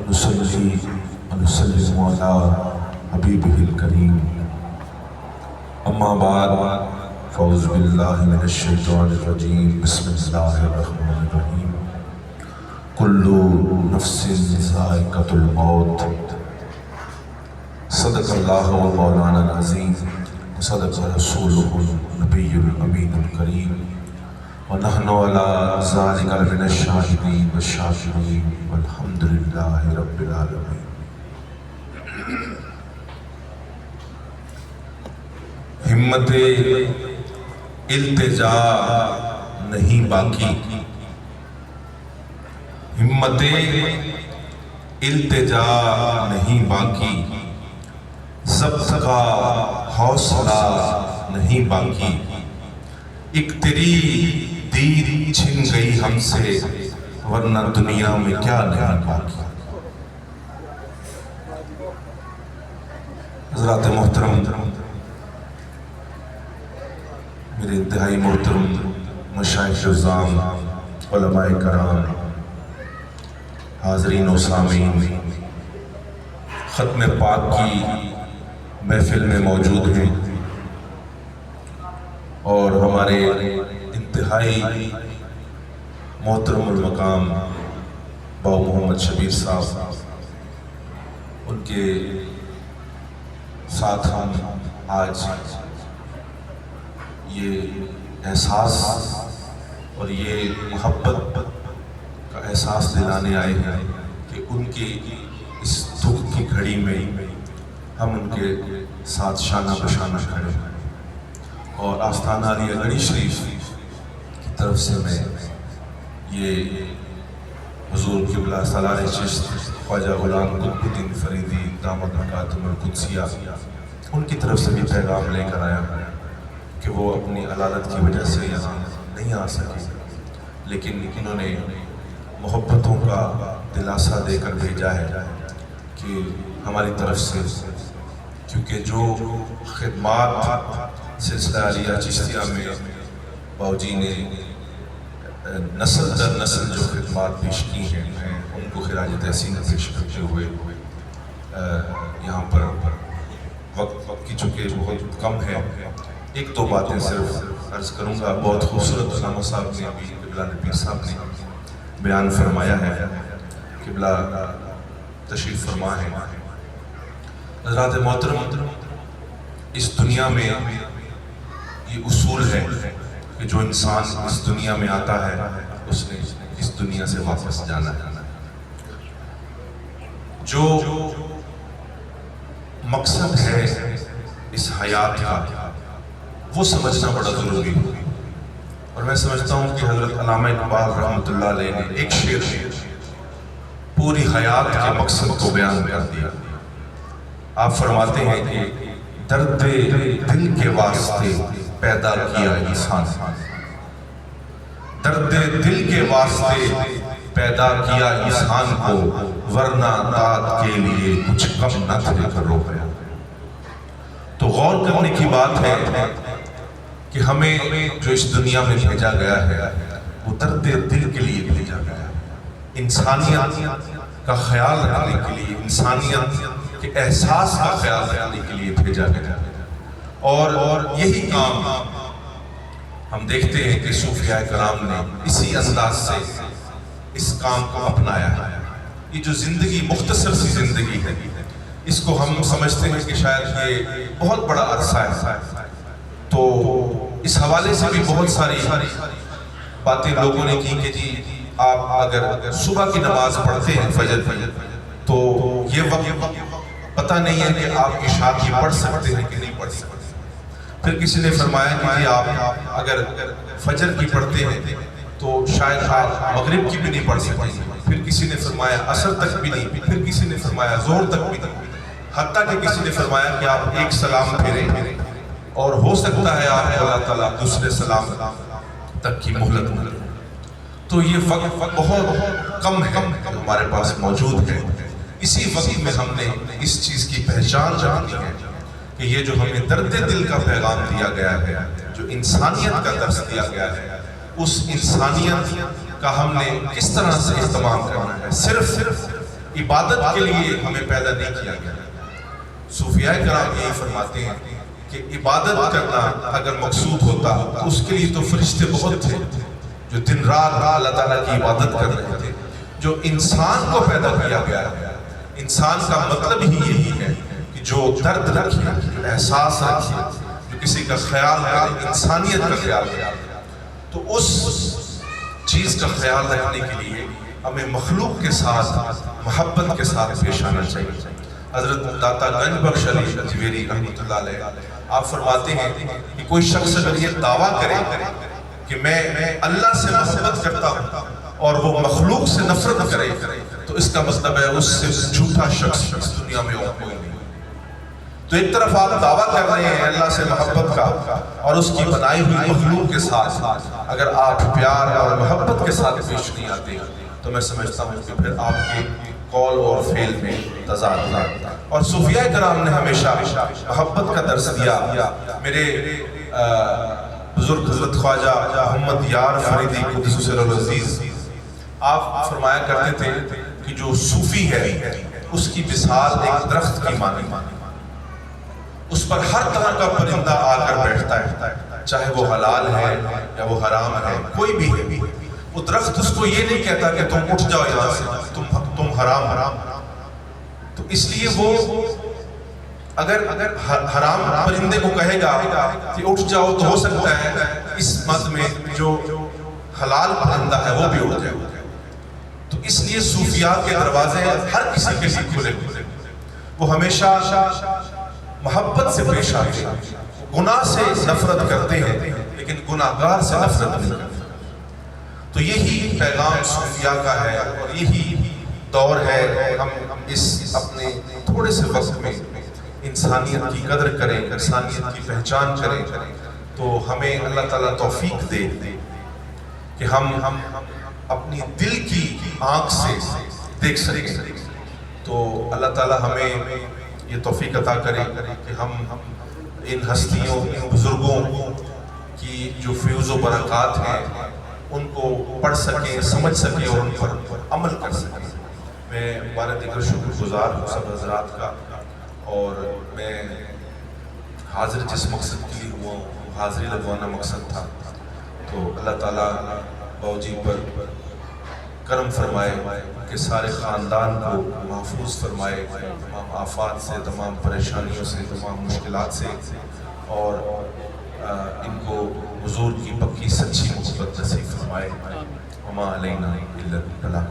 ونصلي ونسلم على حبيبه الكريم أما بعد فأعوذ بالله من الشيطان الرجيم بسم الله الرحمن الرحيم كل نفس ذائقة الموت صدق الله ومولانا العظيم وصدق رسوله النبي الأمين الكريم ونحن على ذلك من الشاهدين والشاكرين والحمد لله رب العالمين. ہمت التجا نہیں باقی، ہمت التجا نہیں باقی، ضبط کا حوصلہ نہیں باقی، ایک تیری دید چھن گئی ہم سے ورنہ دنیا میں کیا نہیں باقی۔ حضرات محترم، میرے انتہائی محترم مشائخ عظام، علماء کرام، حاضرین و سامعین، ختم پاک کی محفل میں موجود ہیں اور ہمارے انتہائی محترم المقام باو محمد شبیر صاحب، ان کے ساتھ ہم آج یہ احساس اور یہ محبت کا احساس دلانے آئے ہیں کہ ان کی اس دکھ کی گھڑی میں ہم ان کے ساتھ شانہ بشانہ کھڑے ہیں، اور آستانہ علی گڑھی شریف کی طرف سے میں یہ حضور قبلہ سالار چشت خواجہ غلام قطب الدین فریدی دامت مکاتم القدسیہ، ان کی طرف سے بھی پیغام لے کر آیا ہے کہ وہ اپنی علالت کی وجہ سے یہاں نہیں آ سکے، لیکن انہوں نے محبتوں کا دلاسا دے کر بھیجا ہے کہ ہماری طرف سے، کیونکہ جو خدمات سلسلہ علیہ چشتیہ میں باو جی نے نسل در نسل جو خدمات پیش کی ہیں، ان کو خراج تحسین پیش کرتے ہوئے یہاں پر وقت کی چونکہ بہت کم ہے، ایک دو باتیں صرف عرض کروں گا۔ بہت خوبصورت علامہ صاحب نے ابھی قبلہ نبی صاحب نے بیان فرمایا ہے، قبلہ تشریف فرما ہے۔ حضرات محترم، اس دنیا میں یہ اصول ہے کہ جو انسان اس دنیا میں آتا ہے اس نے اس دنیا سے واپس جانا ہے۔ جو مقصد ہے اس حیات کا وہ سمجھنا بڑا ضروری ہے، اور میں سمجھتا ہوں کہ حضرت علامہ اقبال رحمۃ اللہ علیہ نے ایک شعر میں پوری حیات کے مقصد کو بیان کر دیا۔ آپ فرماتے ہیں کہ درد دل کے واسطے پیدا کیا انسان، درد دل کے واسطے پیدا کیا انسان کو، ورنہ داد کے لیے کچھ کم نہ تھے کرو گیا۔ تو غور کرنے کی بات ہے کہ ہمیں جو اس دنیا میں بھیجا گیا ہے وہ درد دل کے لیے بھیجا گیا ہے، انسانیت کا خیال رکھنے کے لیے، انسانیت کے احساس کا خیال رکھنے کے لیے بھیجا گیا ہے، اور یہی کام ہم دیکھتے ہیں کہ صوفیاء کرام نے اسی انداز سے اس کام کو اپنایا ہے۔ یہ جو زندگی مختصر سی زندگی ہے، اس کو ہم سمجھتے ہیں کہ شاید یہ بہت بڑا عرصہ ہے، تو اس حوالے سے بھی بہت ساری باتیں لوگوں نے کی کہ جی آپ اگر صبح کی نماز پڑھتے ہیں فجر تو یہ وقت پتہ نہیں ہے کہ آپ عشاء کی پڑھ سکتے ہیں کہ نہیں پڑھ سکتے۔ پھر کسی نے فرمایا کہ جی آپ اگر فجر کی پڑھتے ہیں تو شاید آپ مغرب کی بھی نہیں پڑھ سکتے، پھر کسی نے فرمایا عصر تک بھی نہیں، پھر کسی نے فرمایا ظہر تک بھی نہیں، حتیٰ کہ کسی نے فرمایا کہ آپ ایک سلام پھیریں اور ہو سکتا ہے آپ اللہ تعالیٰ دوسرے سلام تک کی مہلت نہ دیں۔ تو یہ وقت بہت کم ہے ہمارے پاس موجود ہے، اسی وقت میں ہم نے اس چیز کی پہچان جانی ہے کہ یہ جو ہمیں درد دل کا پیغام دیا گیا ہے، جو انسانیت کا درس دیا گیا ہے، اس انسانیت کا ہم نے کس طرح سے اہتمام کرنا ہے۔ صرف عبادت کے لیے ہمیں پیدا نہیں کیا گیا۔ صوفیاء کرام یہی فرماتے ہیں کہ عبادت کرنا اگر مقصود ہوتا تو اس کے لیے تو فرشتے بہت تھے جو دن رات اللہ تعالیٰ کی عبادت کر رہے تھے۔ جو انسان کو پیدا کیا گیا ہے، انسان کا مطلب ہی یہی ہے کہ جو درد رکھے، جو احساس رکھے، جو کسی کا خیال کرے، انسانیت کا خیال کرے، تو اس چیز کا خیال رکھنے کے لیے ہمیں مخلوق کے ساتھ محبت کے ساتھ پیش آنا چاہیے۔ حضرت داتا گنج بخش علی اجمیری رحمۃ اللہ علیہ آپ فرماتے ہیں کہ کوئی شخص اگر یہ دعویٰ کرے کہ میں اللہ سے محبت کرتا ہوں اور وہ مخلوق سے نفرت کرے تو اس کا مطلب ہے اس سے جھوٹا شخص اس دنیا میں اور کوئی نہیں۔ تو ایک طرف آپ دعویٰ کر رہے ہیں اللہ سے محبت کا اور اس کی بنائی ہوئی مخلوق کے ساتھ اگر آپ پیار اور محبت کے ساتھ پیش نہیں آتے تو میں سمجھتا ہوں کہ پھر آپ کے قول اور فعل میں تضاد ہے۔ اور صوفیاء کرام نے ہمیشہ محبت کا درس دیا۔ میرے بزرگ حضرت خواجہ محمد یار فریدی قدس سرہ العزیز آپ فرمایا کرتے تھے کہ جو صوفی ہے اس کی مثال ایک درخت کی مانند، اس پر ہر طرح کا پرندہ آ کر بیٹھتا ہے، چاہے وہ حلال ہے یا وہ حرام ہے، کوئی بھی ہے، وہ درخت اس کو یہ نہیں کہتا کہ تم اٹھ جاؤ یہاں سے، تم حرام۔ تو اس لیے وہ اگر حرام پرندے کو کہے گا کہ اٹھ جاؤ تو ہو سکتا ہے اس مد میں جو حلال پرندہ ہے وہ بھی اٹھ جائے۔ تو اس لیے صوفیاء کے دروازے ہر کسی کے لیے کھلے ہوئے، وہ ہمیشہ محبت سے پیش آتے ہیں، گناہ سے نفرت کرتے ہیں لیکن گناہگار سے نفرت نہیں کرتے۔ تو یہی پیغام صوفیاء کا ہے اور یہی دور ہے۔ ہم اس اپنے تھوڑے سے وقت میں انسانیت کی قدر کریں، انسانیت کی پہچان کریں تو ہمیں اللہ تعالیٰ توفیق دے کہ ہم اپنی دل کی آنکھ سے دیکھ سکیں۔ تو اللہ تعالیٰ ہمیں یہ توفیق عطا کرے کہ ہم ان ہستیوں، ان بزرگوں کی جو فیوز و برکات ہیں ان کو پڑھ سکیں، سمجھ سکیں اور ان پر عمل کر سکیں۔ میں بارہ دیگر شکر گزار ہوں سب حضرات کا، اور میں حاضر جس مقصد کے لیے ہوا ہوں حاضری لگوانا مقصد تھا۔ تو اللہ تعالیٰ باؤجی پر کرم فرمائے کہ سارے خاندان کو محفوظ فرمائے تمام آفات سے، تمام پریشانیوں سے، تمام مشکلات سے، اور ان کو حضور کی پکی سچی محبت نصیب فرمائے۔ وما علینا الا البلاغ۔